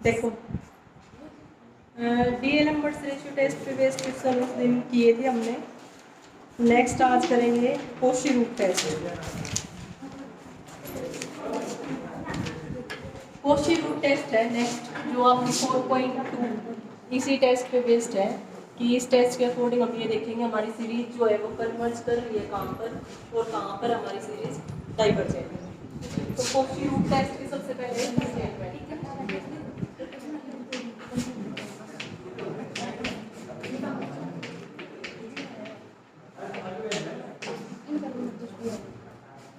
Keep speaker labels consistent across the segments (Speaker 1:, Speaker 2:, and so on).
Speaker 1: देखो D'Alembert's ratio test पे based question उस दिन किए थे हमने। नेक्स्ट आज करेंगे Cauchy root test. Cauchy root test है नेक्स्ट, जो आपकी 4.2 इसी टेस्ट पे बेस्ड है कि इस टेस्ट के अकॉर्डिंग हम ये देखेंगे हमारी सीरीज जो है वो कन्वर्ज कर रही है कहाँ पर और कहाँ पर हमारी सीरीज डाइवर्जेंट है। तो कोशी रूट टेस्ट की सबसे पहले स्टेटमेंट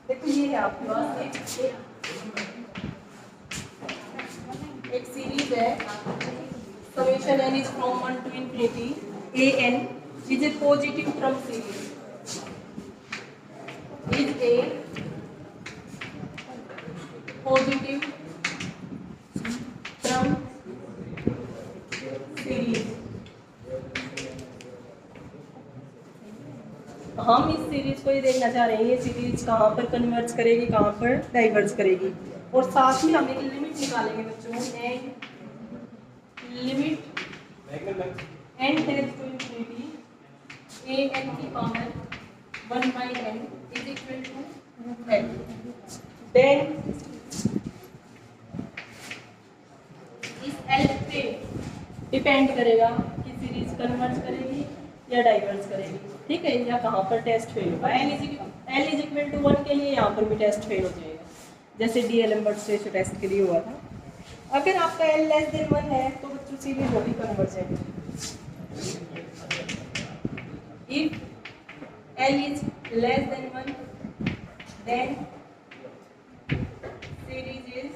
Speaker 1: देखो, ये है आपके पास एक सीरीज है summation n is from 1 to infinity an is a positive term series is a positive term series। हम इस सीरीज को ये देखना चाह रहे हैं ये सीरीज कहाँ पर कन्वर्ज करेगी कहाँ पर डाइवर्ज करेगी, और साथ में हम एक लिमिट निकालेंगे बच्चों and limit n tends to infinity an की power 1 by n is equal to n। Then इस l पे डिपेंड करेगा कि सीरीज कन्वर्ज करेगी या डाइवर्ज करेगी, ठीक है, या कहाँ पर टेस्ट फेल होगा। l इज इक्वल टू 1 के लिए यहाँ पर भी टेस्ट फेल हो जाएगा, जैसे डीएलएम्बर्ट्स रेशियो टेस्ट के लिए हुआ था। अगर आपका l लेस देन 1 है तो बच्चों सीरीज होगी convergent. If l is less than 1 then series is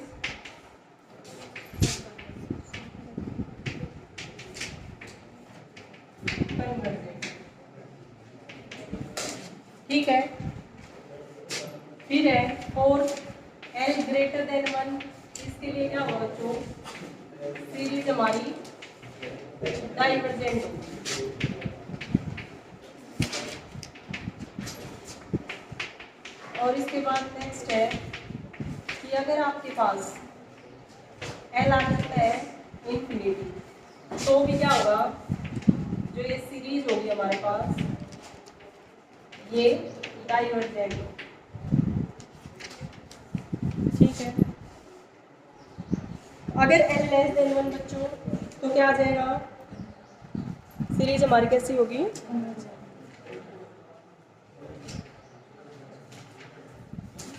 Speaker 1: convergent, ठीक है। फिर है और l ग्रेटर देन 1, इसके लिए क्या होगा बच्चों, सीरीज हमारी डाइवर्जेंट होगी। और इसके बाद नेक्स्ट है कि अगर आपके पास l आ जाता है इंफिनिटी तो भी क्या होगा, जो ये सीरीज होगी हमारे पास ये डाइवर्जेंट होगी, ठीक है। अगर l लेस देन 1 बच्चों तो क्या आ जाएगा, सीरीज हमारी कैसी होगी,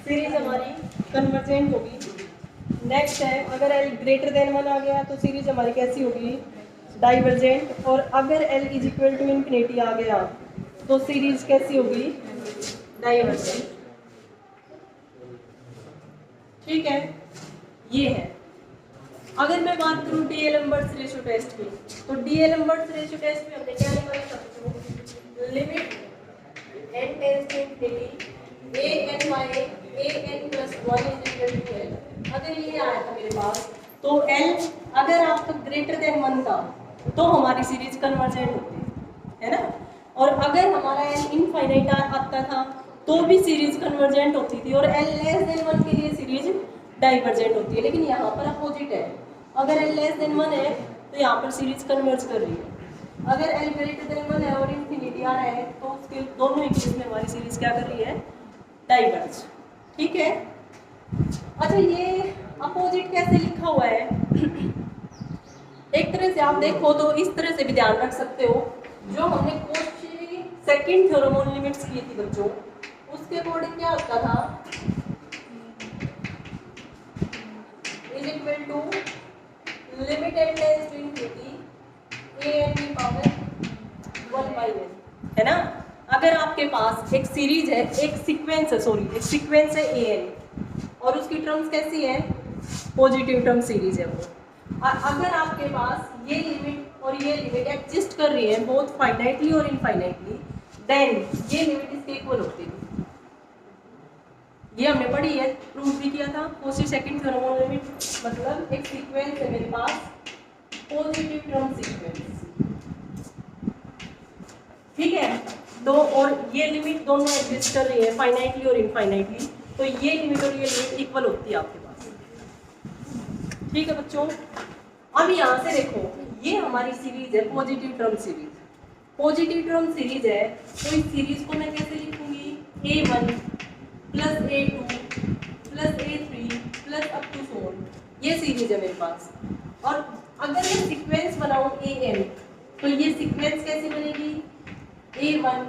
Speaker 1: सीरीज हमारी कन्वर्जेंट होगी। नेक्स्ट है अगर l ग्रेटर देन 1 आ गया तो सीरीज हमारी कैसी होगी, डाइवर्जेंट। और अगर l is equal to infinity आ गया तो सीरीज कैसी होगी, डाइवर्जेंट, ठीक है। ये है। अगर मैं बात करूं डीएलएम्बर्ट्स रेशियो टेस्ट की, तो डीएलएम्बर्ट्स रेशियो टेस्ट में हमने क्या निकाला था, limit n tends to infinity an by an plus 1 is equal to l। अगर ये आया था मेरे पास तो l अगर आपका ग्रेटर देन 1 था तो हमारी सीरीज कन्वर्जेंट होती है ना, और अगर हमारा l इनफाइनाइट आता था तो भी सीरीज कन्वर्जेंट होती थी, और l लेस देन 1 के लिए सीरीज डाइवर्जेंट होती है। लेकिन यहाँ पर अपोजिट है, अगर l लेस देन 1 है तो यहाँ पर सीरीज कन्वर्ज कर रही है, अगर l ग्रेटर देन 1 है और इंफिनिटी आ रहा है तो उसके दोनों ही केस में हमारी सीरीज क्या कर रही है, डाइवर्ज, ठीक है। अच्छा, ये अपोजिट कैसे लिखा हुआ है, एक तरह से आप देखो तो इस तरह से भी ध्यान रख सकते हो, जो हमने Cauchy second theorem on limits की थी बच्चों, उसके अकॉर्डिंग क्या होता था, is equal to limit n tends to infinity an की पावर 1 by n, है ना। अगर आपके पास एक सीरीज है, एक सीक्वेंस है, सॉरी एक सीक्वेंस है an और उसकी टर्म्स कैसी है, पॉजिटिव टर्म सीरीज है वो, अगर आपके पास ये लिमिट और ये लिमिट एग्जिस्ट कर रही है बोथ फाइनाइटली और इनफाइनाइटली, देन ये लिमिट इसके इक्वल होती है। ये हमने पढ़ी है, प्रूव भी किया था, Cauchy second theorem on limit, मतलब एक सीक्वेंस है मेरे पास पॉजिटिव टर्म सीक्वेंस, ठीक है। दो और ये लिमिट दोनों एग्जिस्ट कर रही है फाइनाइटली और इनफाइनाइटली, तो ये लिमिट और ये लिमिट इक्वल होती है आपके पास, ठीक है बच्चों। अब यहाँ से देखो, ये हमारी सीरीज है positive term series. Positive term series है तो इस सीरीज को मैं कैसे लिखूंगी, A1 plus A2 plus A3 plus up to so on, ये सीरीज है मेरे पास। और अगर मैं सीक्वेंस बनाऊं AN, तो ये सीक्वेंस कैसे बनेगी, A1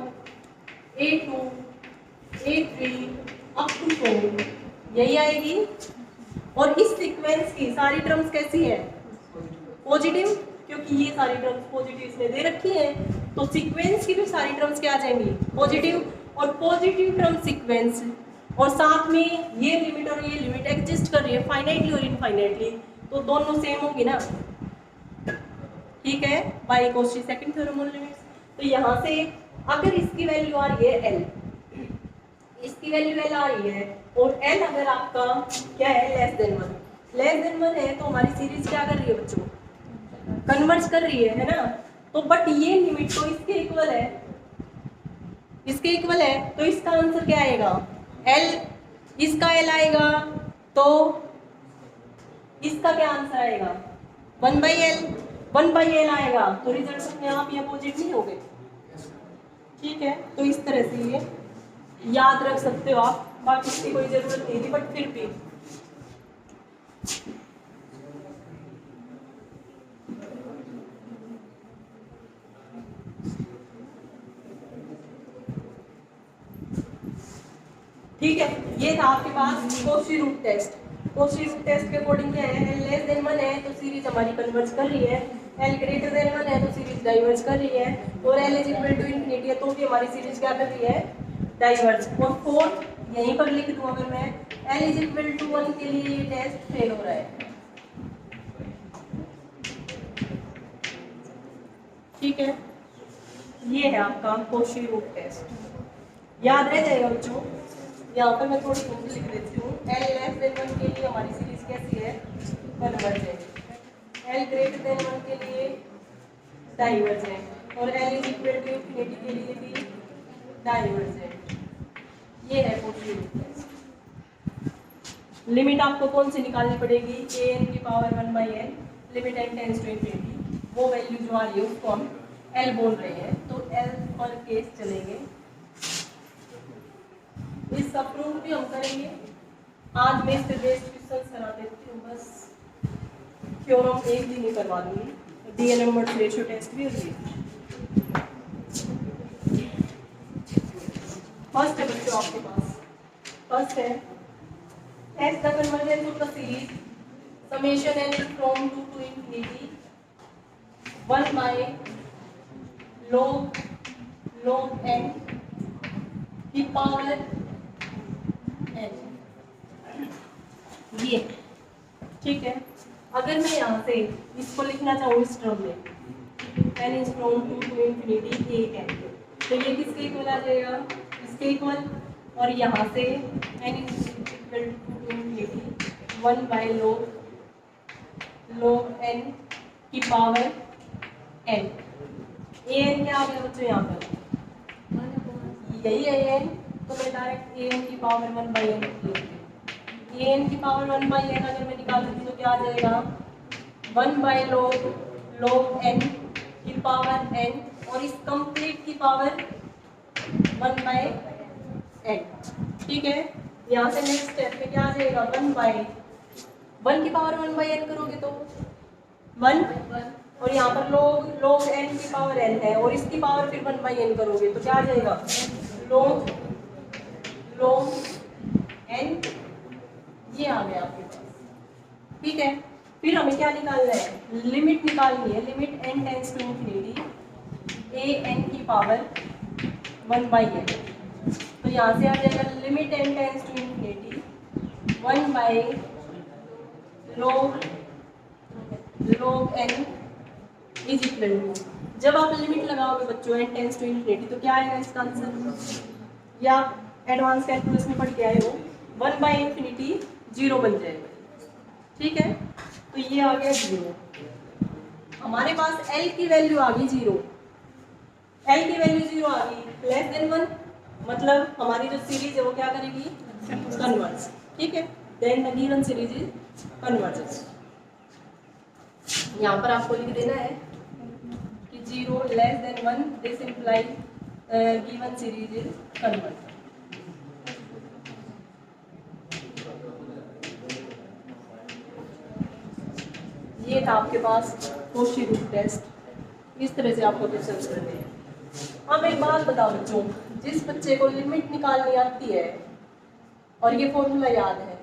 Speaker 1: A2 A3 up to so on, यही आएगी। और इस सीक्वेंस की सारी टर्म्स कैसी है, पॉजिटिव, क्योंकि ये सारी टर्म्स पॉजिटिव इसने दे रखी है, तो सीक्वेंस की भी सारी टर्म्स क्या आ जाएंगी, पॉजिटिव। और पॉजिटिव टर्म सीक्वेंस और साथ में ये लिमिट और ये लिमिट एग्जिस्ट कर रही है फाइनाइटली और इनफाइनाइटली, तो दोनों सेम होगी ना, ठीक है, by Cauchy second theorem on limits. तो यहाँ से अगर इसकी वैल्यू आ रही है L, इसकी वैल्यू L आ रही है, और L अगर आपका क्या है, लेस देन 1 है, तो हमारी सीरीज क्या कर रही है बच्चों, कन्वर्ज कर रही है ना। तो बट ये लिमिट तो इसके इक्वल है, इसके इक्वल है, तो इसका आंसर क्या आएगा, L, इसका L आएगा, तो इसका क्या आंसर आएगा, 1/L आएगा, तो रिजल्ट अपने आप ये अपोजिट नहीं हो गए, ठीक है। तो इस तरह से ये याद रख सकते हो आप, बाकी इसकी कोई जरूरत नहीं थी, बट फिर भी ठीक है। ये था आपके पास Cauchy root test. Cauchy root test के अकॉर्डिंग क्या है, L लेस देन 1 है तो सीरीज हमारी कन्वर्ज कर रही है, L ग्रेटर देन 1 है तो सीरीज डाइवर्ज कर रही है, और L is equal to infinity है तो भी हमारी सीरीज क्या कर रही है, डाइवर्ज। और फोर्थ यहीं पर लिख दूं, अगर मैं L इज इक्वल टू 1 के लिए ये टेस्ट फेल हो रहा है, ठीक है। ये है आपका कॉची रूट टेस्ट, याद रह जाएगा बच्चों। यहाँ पर मैं थोड़ी हिंट लिख देती हूँ, L लेस देन 1 के लिए हमारी सीरीज कैसी है, कन्वर्जेंट, L ग्रेटर देन 1 के लिए डाइवर्जेंट, और L is equal to infinity के लिए भी डाइवर्जेंट। ये है कॉची रूट टेस्ट। लिमिट आपको कौन सी निकालनी पड़ेगी, an की power 1/n, limit n tends to infinity, वो वैल्यू जो आ रही है उसको हम L बोल रहे हैं, तो L पर केस चलेंगे। इस सब प्रूफ भी हम करेंगे आज। मैं इससे बेस्ड क्वेश्चंस करा देती हूँ, बस थ्योरम एक भी नहीं करवा दूंगी, डीएल-एम्बर्ट्स रेशियो टेस्ट भी होगी। फर्स्ट है बच्चों आपके पास, फर्स्ट है test the convergence of the series summation n from 2 to infinity 1 by log n की पावर n, ये ठीक है। अगर मैं यहाँ से इसको लिखना चाहूँ इस टर्म में n is from 2 to infinity a n, तो ये किसके इक्वल आ जाएगा, इसके इक्वल। और यहाँ से n is equal to infinity 1 by log n की पावर n। a n क्या आ गया बच्चों यहाँ पर, यही है an, तो मैं डायरेक्ट a n की पावर 1/n लिखूंगी। a n की पावर 1/n अगर मैं निकाल दूँ तो क्या आ जाएगा, 1 by log n की पावर n, और इस कंप्लीट की पावर 1/n, ठीक है। यहाँ से नेक्स्ट स्टेप पे क्या आ जाएगा, 1 की पावर 1/n करोगे तो 1, और यहाँ पर log n की पावर n है, और इसकी पावर फिर 1/n करोगे तो क्या आ जाएगा, log n, ये आ गया आपके पास, ठीक है। फिर हमें क्या निकालना है, लिमिट निकालनी है, limit n tends to infinity a n की पावर 1/n, तो यहाँ से आ जाएगा limit n tends to infinity 1 by log n is equal to, जब आप लिमिट लगाओगे बच्चों n टेंड्स टू इनफिनिटी तो क्या आएगा इसका आंसर, या एडवांस कैलकुलस में पढ़ के आए हो, 1/∞ 0 बन जाएगा, ठीक है। तो ये आ गया 0, हमारे पास L की वैल्यू आ गई 0, L की वैल्यू 0 आ गई, लेस देन 1, मतलब हमारी जो सीरीज है वो क्या करेगी, कन्वर्ज, ठीक है। Then the given series is convergence. यहाँ पर आपको लिख देना है कि 0 less than 1, this imply given series is converge. ये था आपके पास कोशी रूट टेस्ट। इस तरह से आपको क्वेश्चन करने हैं। अब एक बात बताओ बच्चों, जिस बच्चे को लिमिट निकालनी आती है और ये फॉर्मूला याद है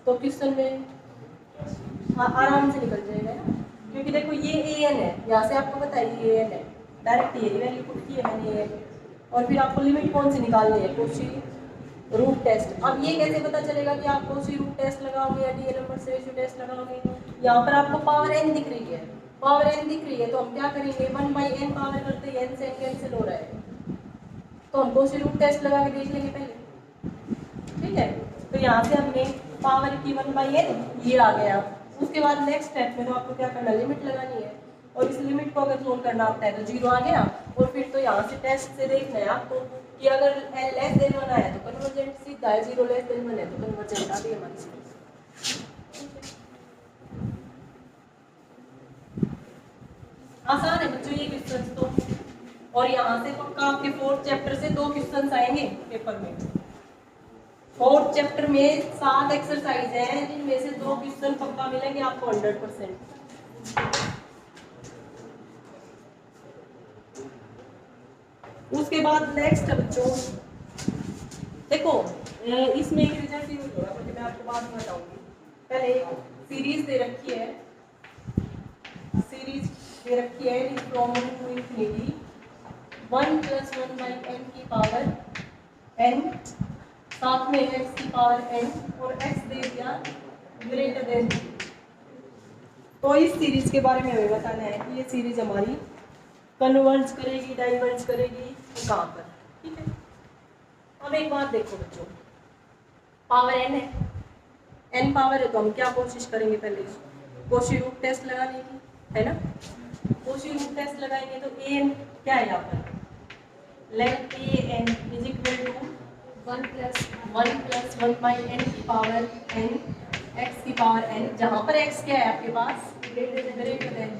Speaker 1: तो क्वेश्चन में आराम से निकल जाएगा ना, क्योंकि देखो ये an है, यहाँ से आपको पता है ये an है, डायरेक्ट ये वैल्यू पुट की है मैंने an, और फिर आपको लिमिट कौन सी निकालनी है, कोशी रूट टेस्ट। अब ये कैसे पता चलेगा कि आप कोशी रूट टेस्ट लगाओगे या डीएल-इनवर्स रेशियो टेस्ट लगाओगे? यहाँ पर आपको पावर n दिख रही है, पावर n दिख रही है तो हम क्या करेंगे, 1/n पावर करते हैं, n से n कैंसिल हो रहा है, तो हम कोशी रूट टेस्ट लगा के देख लेंगे पहले, ठीक है। तो यहाँ से हमने पावर की 1/n ये आ गया। उसके बाद नेक्स्ट स्टेप में तो आपको क्या करना है, लिमिट लगानी है, और इस लिमिट को अगर सोल्व करना आता है तो 0 आ गया, और फिर तो यहाँ से टेस्ट से देखना है आपको कि अगर लेस देन 1 आया तो कन्वर्जेंट सीधा है, 0 लेस देन 1 है तो कन्वर्जेंट आ गई हमारी सीरीज। आसान है बच्चों ये क्वेश्चन तो, और यहाँ से पक्का आपके 4th चैप्टर से 2 क्वेश्चन आएंगे पेपर में। 4th चैप्टर में 7 एक्सरसाइज हैं जिनमें से 2 क्वेश्चन पक्का मिलेंगे आपको 100%। उसके बाद नेक्स्ट बच्चों देखो, इसमें एक रिजल्ट यूज होगा क्योंकि मैं आपको बाद में बताऊंगी। पहले सीरीज दे रखी है, सीरीज दे रखी है फ्रॉम 1 टू इंफिनिटी 1 + 1/n की पावर n, साथ में x की पावर n, और x दे दिया ग्रेटर देन। तो इस सीरीज के बारे में हमें बताना है कि ये सीरीज हमारी कन्वर्ज करेगी, डाइवर्ज करेगी कहाँ पर, ठीक है। अब एक बात देखो बच्चों, पावर n है, n पावर है तो हम क्या कोशिश करेंगे, पहले कोशी रूट टेस्ट लगाने की, है ना। कोशी रूट टेस्ट लगाएंगे तो an क्या है यहाँ पर, let an is equal to 1 + 1/n की पावर n, x की पावर n, जहाँ पर x क्या है आपके पास, ग्रेटर देन,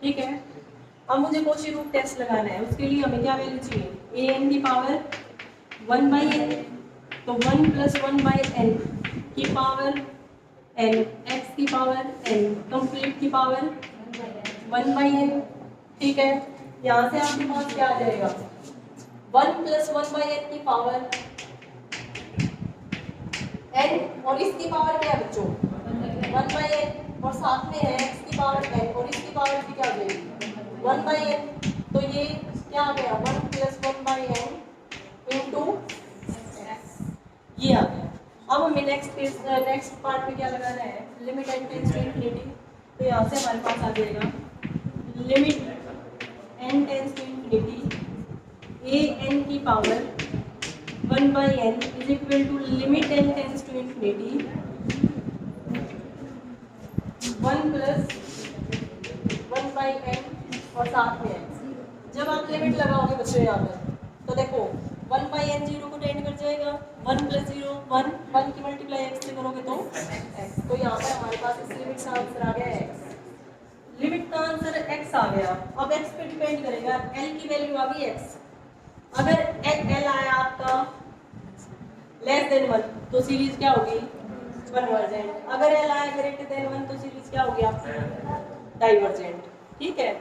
Speaker 1: ठीक है। अब मुझे कोशी रूट टेस्ट लगाना है, उसके लिए हमें क्या वैल्यू चाहिए, an की पावर 1/n, तो 1 + 1/n की पावर n, x की पावर n, कंप्लीट की पावर 1/n, ठीक है। यहाँ से आपके पास क्या आ जाएगा, 1 + 1/n की पावर n, और इसकी पावर क्या है बच्चों, 1/n, और साथ में है x की पावर n, और इसकी पावर भी क्या हो जाएगी 1/n, तो ये क्या आ गया 1 + 1/n इंटू ये आ गया। अब हमें नेक्स्ट पार्ट में क्या लगाना है, limit n tends to infinity, तो यहाँ से हमारे पास आ जाएगा limit n tends to infinity an की power 1/n is equal to limit n tends to infinity 1 + 1/n और साथ में x। जब आप लिमिट लगाओगे बच्चों यहाँ पर तो देखो 1/n 0 को टेंड कर जाएगा, 1 + 0 1, 1 की मल्टीप्लाई x से करोगे तो x, तो यहाँ पर हमारे पास इस लिमिट का आंसर आ गया x। लिमिट का आंसर x आ गया। अब x पे डिपेंड करेगा, l की वैल्यू आ गई x, अगर l आया आपका लेस देन 1 तो सीरीज क्या होगी, कन्वर्जेंट। अगर l आया ग्रेटर देन 1 तो सीरीज क्या होगी आपकी, डाइवर्जेंट, ठीक है।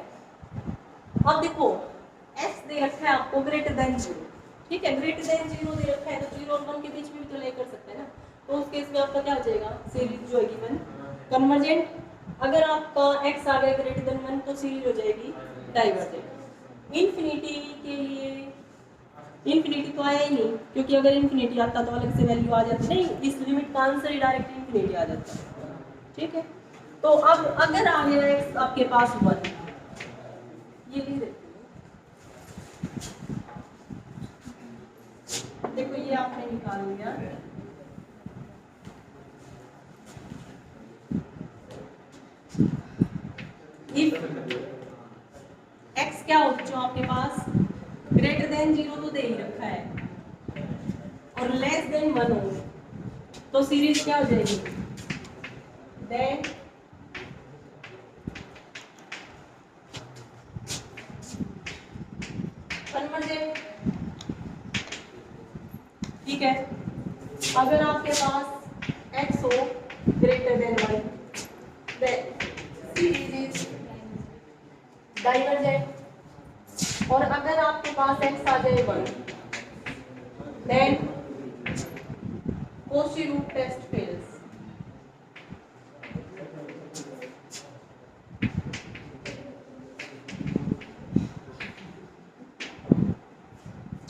Speaker 1: अब देखो x दे रखा है आपको ग्रेटर देन 0, ठीक है, ग्रेटर देन 0 दे रखा है तो 0 और 1 के बीच में भी तो ले कर सकते हैं ना, तो उस केस में आपका क्या हो जाएगा, सीरीज जो है गिवन कन्वर्जेंट। अगर आपका x आ गया ग्रेटर देन 1 तो सीरीज हो जाएगी डाइवर्जेंट। इन्फिनिटी के लिए इन्फिनिटी तो आया ही नहीं, क्योंकि अगर इन्फिनिटी आता तो अलग से वैल्यू आ जाती, नहीं, इस लिमिट का आंसर ही डायरेक्ट इन्फिनिटी आ जाता है, ठीक है। तो अब अगर आ गया x आपके पास 1, ये लिख देते हैं, देखो ये आपने निकाल लिया, इफ x क्या हो जो आपके पास ग्रेटर देन 0 तो दे ही रखा है और लेस देन 1 हो तो सीरीज क्या हो जाएगी देन कन्वर्जेंट। ठीक है, अगर आपके पास x हो greater than 1 then series is divergent, और अगर आपके पास x आ जाए 1 then Cauchy root test fails.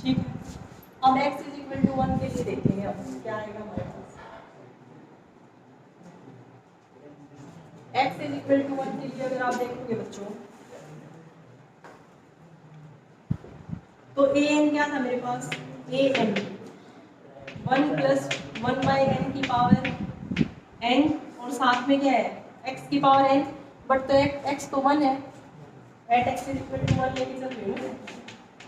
Speaker 1: ठीक है, अब x इज इक्वल टू 1 के लिए देखेंगे अब क्या आएगा हमारे पास। x इज इक्वल टू 1 के लिए अगर आप देखोगे बच्चों तो an क्या था मेरे पास, an 1 प्लस 1 बाई n की पावर n, और साथ में क्या है x की पावर n, बट तो x तो 1 है, at x is equal to 1 लेके चल रही हूँ,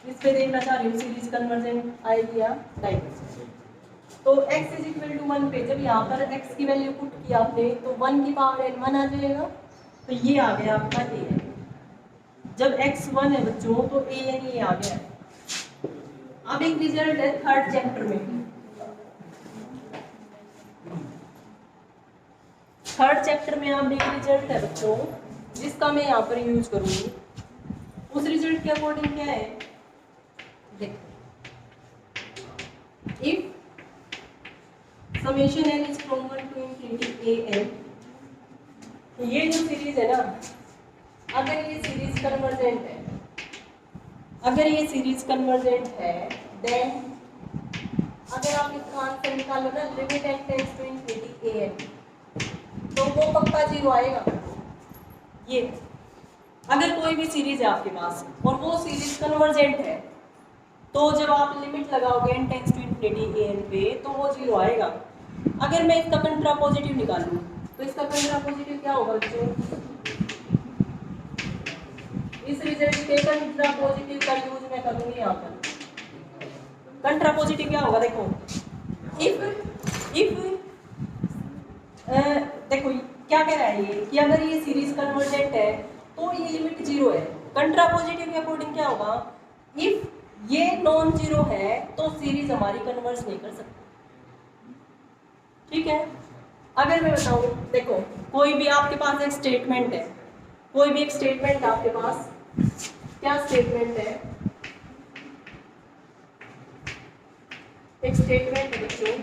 Speaker 1: इस पे देखना चाह रही हूँ सीरीज कन्वर्जेंट आएगी या डाइवर्जेंट। तो x इज इक्वल टू 1 पे जब यहाँ पर x की वैल्यू पुट किया आपने तो 1 की पावर n 1 आ जाएगा, तो ये आ गया आपका an। जब x 1 है बच्चों तो an ये आ गया। अब एक रिजल्ट है थर्ड चैप्टर में, थर्ड चैप्टर में आप एक रिजल्ट है बच्चों जिसका मैं यहाँ पर यूज करूंगी। उस रिजल्ट के अकॉर्डिंग क्या है, देखो if summation n is from 1 to infinity an, तो ये जो सीरीज है ना, अगर ये सीरीज कन्वर्जेंट है, अगर ये सीरीज कन्वर्जेंट है देन अगर आप इसका आंसर निकालो ना limit n tends to infinity an, तो वो पक्का जीरो आएगा। ये अगर कोई भी सीरीज है आपके पास और वो सीरीज कन्वर्जेंट है तो जब आप लिमिट लगाओगे n tends to infinity an पे तो वो जीरो आएगा। अगर मैं इसका कंट्रा पॉजिटिव निकालूं तो इसका कंट्रा पॉजिटिव क्या होगा बच्चों, इस रिजल्ट के कंट्रा पॉजिटिव का यूज मैं करूंगी यहाँ पर। कंट्रा पॉजिटिव क्या होगा, देखो इफ देखो क्या कह रहा है ये कि अगर ये सीरीज कन्वर्जेंट है तो ये लिमिट जीरो है। कंट्रा पॉजिटिव के अकॉर्डिंग क्या होगा, इफ ये नॉन जीरो है तो सीरीज हमारी कन्वर्ज नहीं कर सकती। ठीक है, अगर मैं बताऊं, देखो कोई भी आपके पास एक स्टेटमेंट है, कोई भी एक स्टेटमेंट आपके पास, क्या स्टेटमेंट है, एक स्टेटमेंट है बच्चों,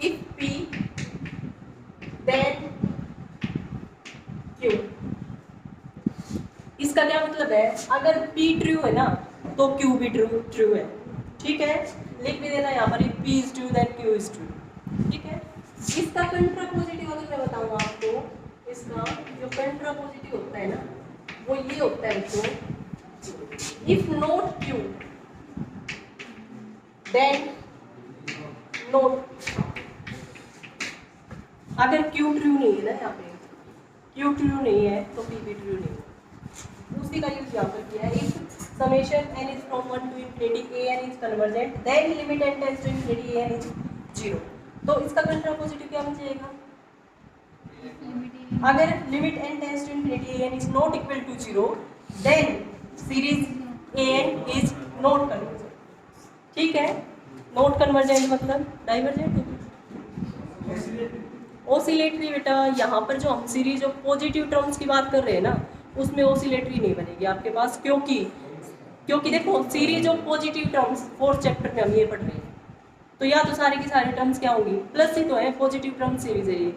Speaker 1: इफ P देन Q। इसका क्या मतलब है, अगर P ट्रू है ना तो Q भी ट्रू है। ठीक है, लिख भी देना यहाँ पर P is true then Q is true. ठीक है, इसका कंट्रा पॉजिटिव अगर मैं बताऊंगा आपको, इसका जो कंट्रा पॉजिटिव होता है ना वो ये होता है बच्चों, if not Q then not, अगर Q ट्रू नहीं है ना, यहाँ पे Q ट्रू नहीं है तो P भी ट्रू नहीं है। उसी का यूज यहाँ पर किया है, if summation n is from 1 to infinity an is convergent then limit n tends to infinity an is zero. तो इसका कंट्रा पॉजिटिव क्या बन जाएगा, अगर limit n tends to infinity an is not equal to zero then series an is not convergent. ठीक है, not convergent मतलब divergent होगी। ओसिलेटरी बेटा यहाँ पर जो हम सीरीज ऑफ पॉजिटिव टर्म्स की बात कर रहे हैं ना उसमें ओसिलेटरी नहीं बनेगी आपके पास, क्योंकि देखो series of positive terms fourth chapter में हम ये पढ़ रहे हैं, तो या तो सारे की सारे टर्म्स क्या होंगी प्लस ही तो है, पॉजिटिव टर्म सीरीज है ये,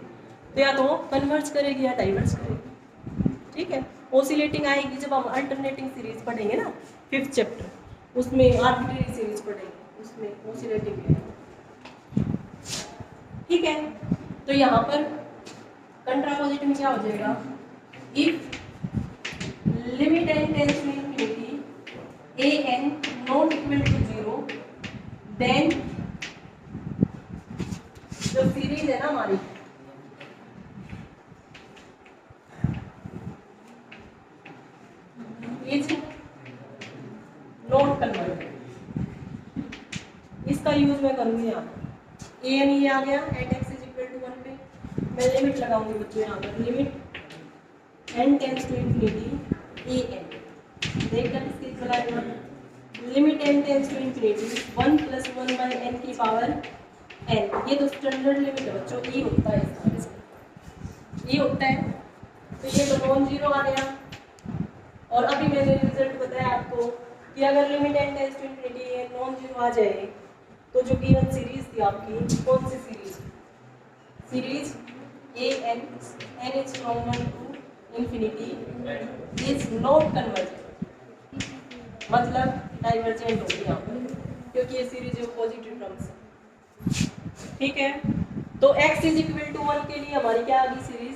Speaker 1: तो या तो कन्वर्ज करेगी या डाइवर्ज करेगी। ठीक है, ओसिलेटिंग आएगी जब हम अल्टरनेटिंग सीरीज पढ़ेंगे ना फिफ्थ चैप्टर, उसमें आर्बिट्रेरी सीरीज पढ़ेंगे, उसमें ओसिलेटिंग है। ठीक है, तो यहाँ पर कंट्रा पॉजिटिव में क्या हो जाएगा, if limit n tends to infinity an not equal to zero then जो सीरीज है ना हमारी इज नॉट कन्वर्टेड, इसका यूज मैं करूंगी यहाँ पर। an ये आ गया at x is equal to 1 पे, मैं लिमिट लगाऊंगी बच्चों यहाँ पर, limit n tends to infinity a n. देखना किसके चलाएगा, limit n tends to infinity 1 + 1 by n की पावर n। ये तो स्टैंडर्ड लिमिट है बच्चों, ई होता है इसका, ई होता है। तो ये तो नॉन जीरो आ गया। और अभी मैंने रिजल्ट बताया आपको कि अगर limit n tends to infinity ये नॉन जीरो आ जाए तो जो गिवन सीरीज थी आपकी, कौन सी series, series a n n is from 1 to infinity is not convergent, मतलब डाइवर्जेंट होगी यहाँ पर, क्योंकि ये सीरीज पॉजिटिव टर्म्स है। ठीक है, तो x इज इक्वल टू 1 के लिए हमारी क्या आ गई सीरीज,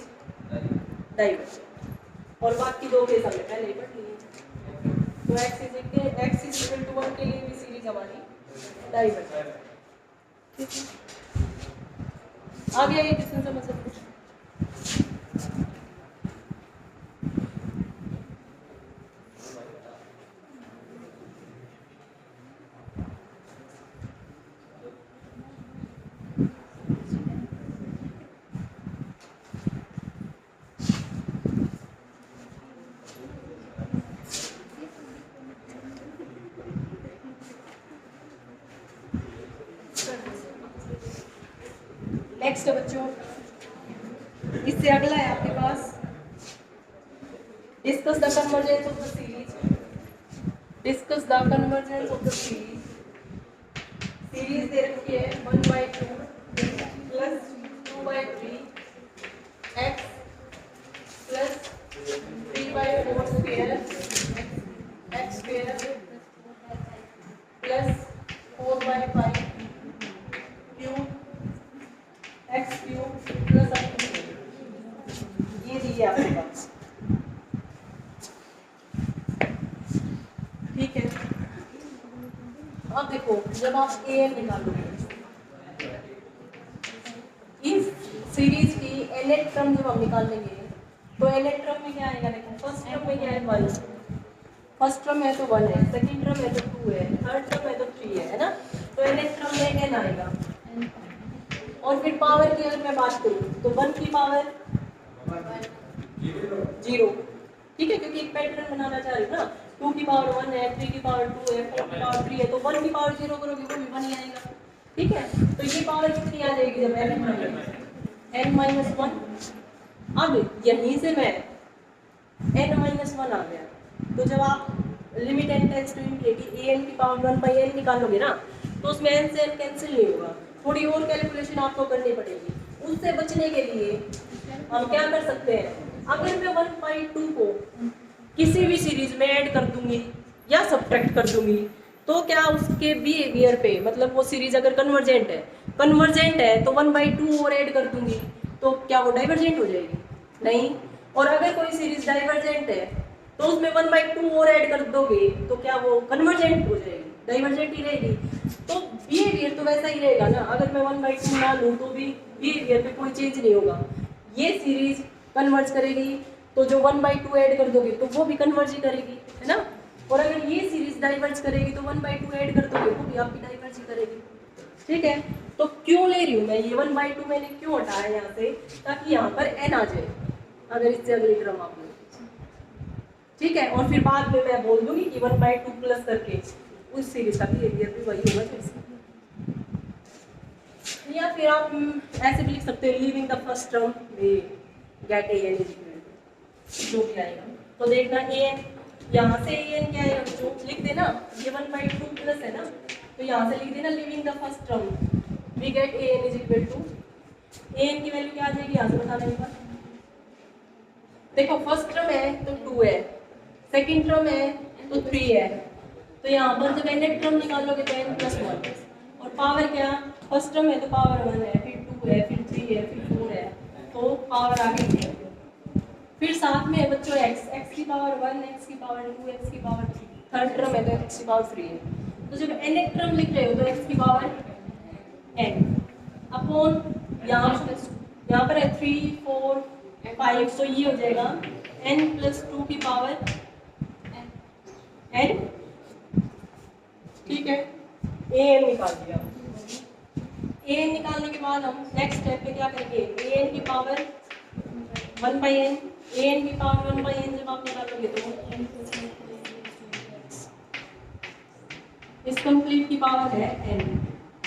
Speaker 1: डाइवर्जेंट। और बाकी दो केस हमने पहले ही पढ़ लिए। तो x इज इक्वल टू 1 के लिए भी सीरीज हमारी डाइवर्जेंट। ठीक है, आगे आगे क्वेश्चन समझ सकते हैं। नेक्स्ट है बच्चों, इससे अगला है आपके पास discuss the convergence of the series. Discuss the convergence of the series. Series दे रखी है 1/2 plus 2/3 x plus 3/4 square x square plus 4/5 cube x cube plus ये दिए आपके पास। ठीक है, अब देखो जब आप ए एन निकालोगे इस सीरीज की nth टर्म जब हम निकाल लेंगे तो nth टर्म में क्या आएगा, देखो फर्स्ट टर्म में क्या है 1, फर्स्ट टर्म है तो 1 है, सेकंड टर्म है तो 2 है, थर्ड टर्म है तो 3 है ना। तो nth टर्म में n आएगा। और फिर पावर की अगर मैं बात करूँ तो 1 की पावर 0। ठीक है, क्योंकि एक पैटर्न बनाना चाह रही हूँ ना, 2 की पावर 1 है, 3 की पावर 2 है, 4 की पावर 3 है, तो 1 की पावर 0 करोगे वो भी 1 ही आएगा। ठीक है, तो ये पावर कितनी आ जाएगी जब n-1। अब यहीं से मैं n-1 आ गया, तो जब आप limit n tends to infinity an की पावर 1/n निकालोगे ना तो उसमें n से n कैंसिल नहीं होगा, थोड़ी और कैलकुलेशन आपको करनी पड़ेगी। उससे बचने के लिए हम क्या कर सकते हैं, अगर मैं 1/2 को किसी भी सीरीज में ऐड कर दूंगी या सब्ट्रैक्ट कर दूंगी तो क्या उसके बिहेवियर पे, मतलब वो सीरीज अगर कन्वर्जेंट है तो 1/2 और ऐड कर दूंगी तो क्या वो डाइवर्जेंट हो जाएगी, नहीं। और अगर कोई सीरीज डाइवर्जेंट है तो उसमें 1/2 और ऐड कर दोगे तो क्या वो कन्वर्जेंट हो जाएगी, डाइवर्जेंट ही रहेगी। तो बिहेवियर तो वैसा ही रहेगा ना, अगर मैं 1/2 ना लूँ तो भी बिहेवियर पे कोई चेंज नहीं होगा। ये सीरीज कन्वर्ज करेगी तो जो 1/2 ऐड कर दोगे तो वो भी कन्वर्ज ही करेगी, है ना। और अगर ये सीरीज डाइवर्ज करेगी तो 1/2 ऐड कर दोगे वो भी आपकी डाइवर्ज ही करेगी। ठीक है, तो क्यों ले रही हूँ मैं ये 1/2 मैंने क्यों हटाया यहाँ से, ताकि यहाँ पर n आ जाए अगर इससे अगली क्रम आप लोग। ठीक है, और फिर बाद में मैं बोल दूंगी कि 1/2 प्लस करके उस सीरीज का बिहेवियर भी वही होगा जैसे। या फिर आप ऐसे भी लिख सकते हैं leaving the first term we get an is equal to जो भी आएगा। तो देखना an यहाँ से an क्या आएगा जो लिख देना, ये 1/2 प्लस है ना, तो यहाँ से लिख देना leaving the first term we get an is equal to, an की वैल्यू क्या आ जाएगी यहाँ से बताना एक बार। देखो फर्स्ट टर्म है तो 2 है, सेकंड टर्म है तो 3 है, तो यहाँ पर जब nth टर्म निकालोगे तो n + 1 और पावर क्या, फर्स्ट टर्म है तो पावर 1 है, फिर 2 है, फिर 3 है, फिर 4 है, तो पावर आ गई। फिर साथ में है बच्चों x की पावर 1, x की पावर 2, x की पावर 3, थर्ड टर्म है तो x की पावर 3 है। तो जब nth टर्म लिख रहे हो तो x की पावर n अपॉन यहाँ पर है 3, 4, 5, तो ये हो जाएगा n + 2 की पावर n। ठीक है, an निकाल दिया। ए एन निकालने के बाद हम नेक्स्ट स्टेप पे क्या करेंगे, ए एन की पावर 1/n, ए एन की पावर 1/n जब आप निकालोगे तो इस कंप्लीट की पावर है n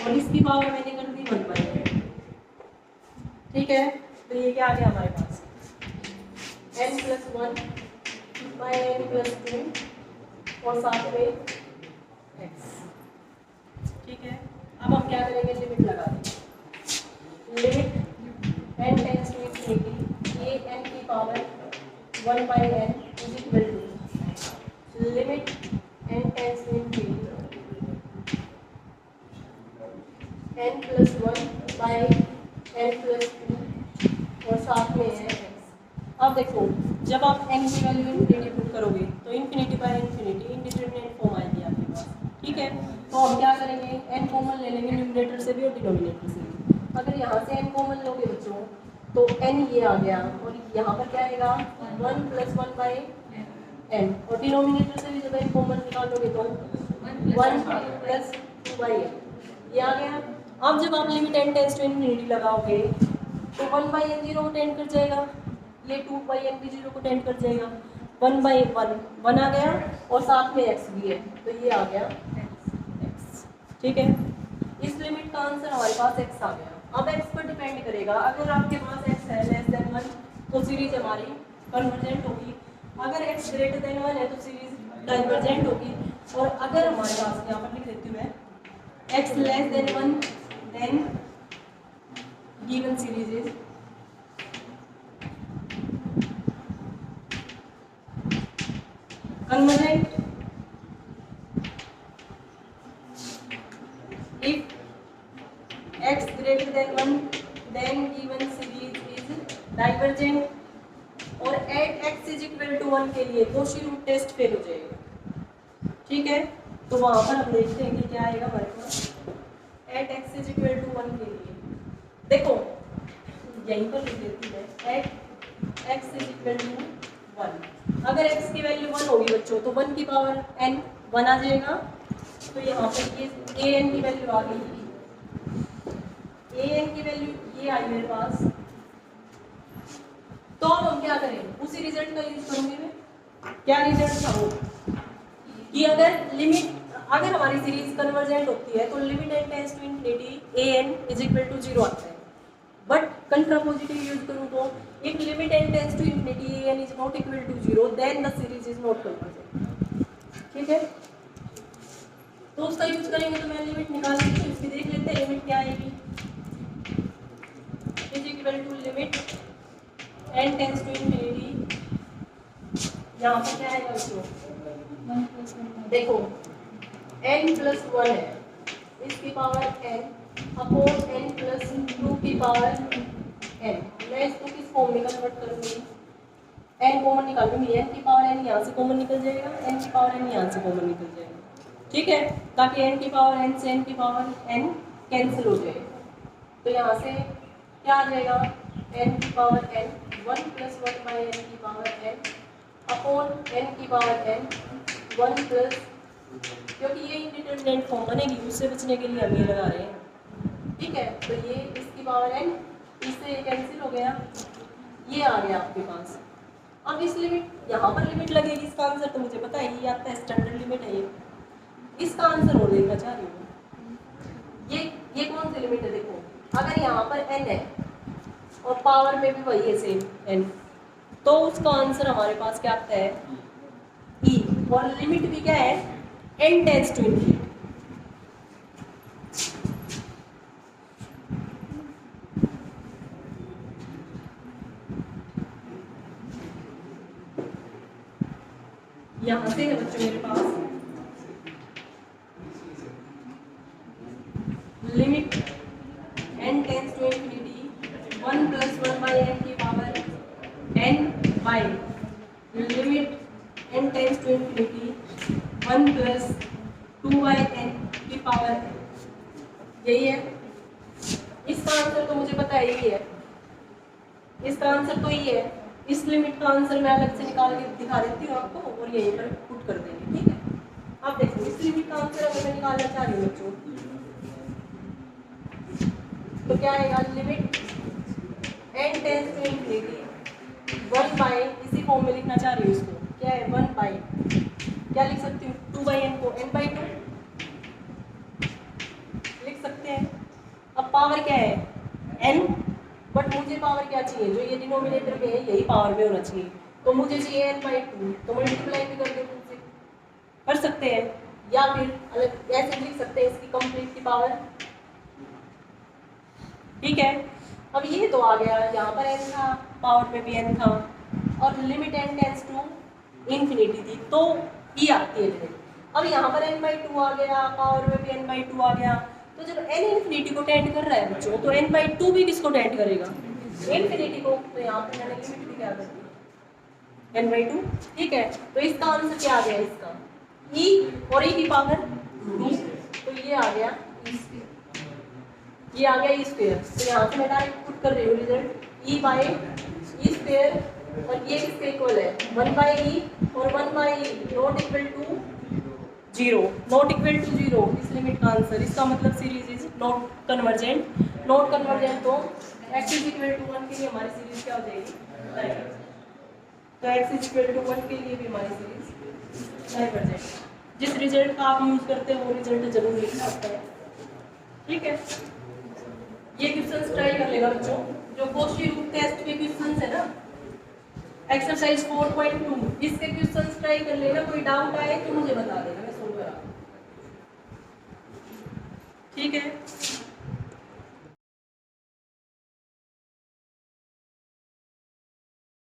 Speaker 1: और इसकी पावर मैंने कर दी 1/n। ठीक है, तो ये क्या आ गया हमारे पास n + 1/n + 2 और साथ में x। ठीक है, अब हम क्या करेंगे, लिमिट लगा देंगे। Limit n tends to infinity a n की power 1/n is equal to limit n tends to infinity n + 1/n + 2 और साथ में है x। अब देखो, जब आप n की वैल्यू इंफिनिटी पुट करोगे तो infinity by infinity indeterminate form आएगी आपके पास। ठीक है, तो हम क्या करेंगे, n कॉमन ले लेंगे न्यूमरेटर से भी और डिनोमिनेटर से भी। अगर यहाँ से n कॉमन लोगे बच्चों तो n ये आ गया और यहाँ पर क्या आएगा 1 + 1/n और डिनोमिनेटर से भी जब n कॉमन निकालोगे तो 1 + 2/n ये आ गया। अब जब आप limit n tends to infinity लगाओगे तो 1/n 0 को टेंड कर जाएगा, ये 2/n भी 0 को टेंड कर जाएगा, 1/1 1 आ गया और साथ में x भी है तो ये आ गया x। ठीक है, इस लिमिट का आंसर हमारे पास x आ गया। अब x पर डिपेंड करेगा, अगर आपके पास x है <1 तो सीरीज हमारी कन्वर्जेंट होगी, अगर x > 1 है तो सीरीज डाइवर्जेंट होगी, और अगर हमारे पास, यहाँ पर लिख देती हूँ मैं, x < 1 then given series is convergent if x > 1 then given series is divergent और at x = 1 के लिए कॉची रूट टेस्ट फेल हो जाएगा। ठीक है, तो वहां पर हम देखते हैं कि क्या आएगा हमारे पास at x = 1 के लिए। देखो यहीं पर लिख देती है at x = 1। अगर x की वैल्यू 1 होगी बच्चों तो 1 की पावर n 1 आ जाएगा, तो यहाँ पर ये a n की वैल्यू आ गई, a n की वैल्यू ये आई मेरे पास। तो अब हम क्या करें, उसी रिजल्ट का यूज करूंगी मैं। क्या रिजल्ट था वो कि अगर हमारी सीरीज कन्वर्जेंट होती है तो limit n tends to infinity a n = 0 आता है, बट कंट्रापोजिटिव यूज करूं तो if limit n tends to infinity a n is not equal to 0 then the series is not convergent। ठीक है, तो उसका यूज करेंगे तो मैं लिमिट निकाल लेती हूँ, इसकी देख लेते हैं लिमिट क्या आएगी, = limit n tends to infinity, यहाँ पर क्या आएगा बच्चों, देखो n + 1 है, इसकी पावर n अपॉन n + 2 की पावर n। मैं इसको किस फॉर्म में कन्वर्ट करूंगी, n कॉमन निकालूंगी, n की पावर n यहाँ से कॉमन निकल जाएगा, n की पावर n यहाँ से कॉमन निकल जाएगा। ठीक है, ताकि n की पावर n से n की पावर n कैंसिल हो जाए, तो यहाँ से क्या आ जाएगा n की पावर n 1 + 1/n की पावर n अपॉन n की पावर n 1 प्लस, क्योंकि ये इंडिटरमिनेट फॉर्म बनेगी उससे बचने के लिए हम ये लगा रहे हैं। ठीक है, तो ये इसकी पावर n इससे ये कैंसिल हो गया, ये आ गया आपके पास। अब इस लिमिट, यहाँ पर लिमिट लगेगी, इसका आंसर तो मुझे पता है ये आता है, स्टैंडर्ड लिमिट है ये। इसका आंसर और देखना चाह रही हूँ, ये कौन सी लिमिट है, देखो अगर यहाँ पर n है और पावर में भी वही है सेम n, तो उसका आंसर हमारे पास क्या आता है e, और लिमिट भी क्या है n टेंड्स टू इंफिनिटी। यहां से है बच्चों मेरे पास limit n tends to infinity 1 + 1/n की power n by limit n tends to infinity 1 + 2/n की पावर n। यही है, इसका आंसर तो मुझे पता है यही है, इसका आंसर तो यही है। इस लिमिट का आंसर मैं अलग से निकाल के दिखा देती हूँ आपको और यहीं पर पुट कर देंगे। ठीक है, अब देखो इस लिमिट का आंसर अगर मैं निकालना चाह रही हूँ बच्चों, तो क्या आएगा, limit n tends to infinity 1 by, इसी फॉर्म में लिखना चाह रही हूँ इसको, क्या है 1 बाई, क्या लिख सकती हूँ 2 बाई n को n बाई 2 लिख सकते हैं। अब पावर क्या है n, बट मुझे पावर क्या चाहिए, जो ये डिनोमिनेटर में है यही पावर में होना चाहिए, तो मुझे चाहिए n बाई 2, तो मल्टीप्लाई भी कर दो 2 से, कर सकते हैं, या फिर अलग ऐसे लिख सकते हैं इसकी कंप्लीट की पावर। ठीक है, अब ये तो आ गया, यहाँ पर n था, पावर में भी n था, और limit n tends to infinity थी, तो e आती है लिमिट। अब यहाँ पर n बाई 2 आ गया, पावर में भी n बाई 2 आ गया, तो जब n इंफिनिटी को टेंड कर रहा है बच्चों, तो n बाई 2 भी किसको टेंड करेगा, इंफिनिटी को, तो यहाँ पर मैंने लिमिट भी क्या कर दी n बाई 2। ठीक है, तो इसका आंसर क्या आ गया, इसका e और e की पावर 2, तो ये आ गया ये आ गया ई स्क्वायर, तो यहाँ से मैं डायरेक्ट पुट कर रही हूँ result e by E square, और ये किसके इक्वल है 1 बाई ई, और 1 by e not equal to 0, not equal to 0 इस लिमिट का आंसर, इसका मतलब series is not convergent, not convergent, तो x इज इक्वल टू 1 के लिए हमारी सीरीज क्या हो जाएगी, तो x इज इक्वल टू 1 के लिए भी हमारी सीरीज डाइवर्जेंट। जिस रिजल्ट का आप यूज करते हैं वो रिजल्ट जरूर लिखना होता है। ठीक है, ये क्वेश्चंस ट्राई कर लेगा बच्चों, जो कोशी रूट टेस्ट के क्वेश्चंस है ना, एक्सरसाइज 4.2 इसके क्वेश्चंस ट्राई कर लेना, कोई डाउट आए तो मुझे बता देना, मैं सोल्व करा। ठीक है।